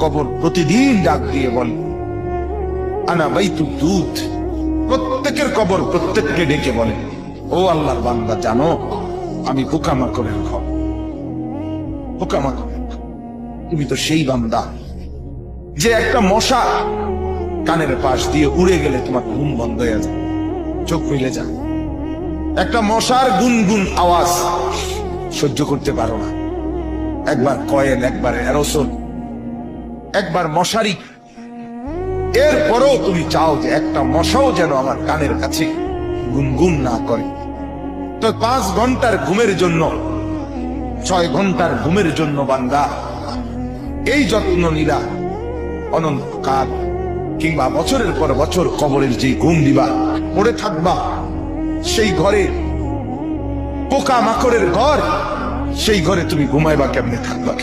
কবর প্রতিদিন ডাক দিয়ে বলে আনা বাইতুদ দুধ। প্রত্যেকের কবর প্রত্যেককে ডেকে বলে, ও আল্লাহর বান্দা, জানো আমি পোকামাকড়ের ঘর। পোকামাকড়, তুমি তো সেই বান্দা যে একটা মশা কানের পাশ দিয়ে উড়ে গেলে তোমার ঘুম বন্ধ হয়ে যায়, চোখ মিলে যায়। একটা মশার গুনগুন আওয়াজ সহ্য করতে পারো না। একবার কয়েল, একবার অ্যারোসোল, একবার মশারি, এরপরেও তুমি চাও যে একটা মশাও যেন আমার কানের কাছে গুনগুন না করে। তো 5 ঘন্টার ঘুমের জন্য, 6 ঘন্টার ঘুমের জন্য বান্দা এই যত্ন নিলা, অনন্তকাল কিংবা বছরের পর বছর কবরের যে ঘুম দিবা, পড়ে থাকবা সেই ঘরে, পোকা মাকড়ের ঘর, সেই ঘরে তুমি ঘুমাইবা কেমনে, থাকবা?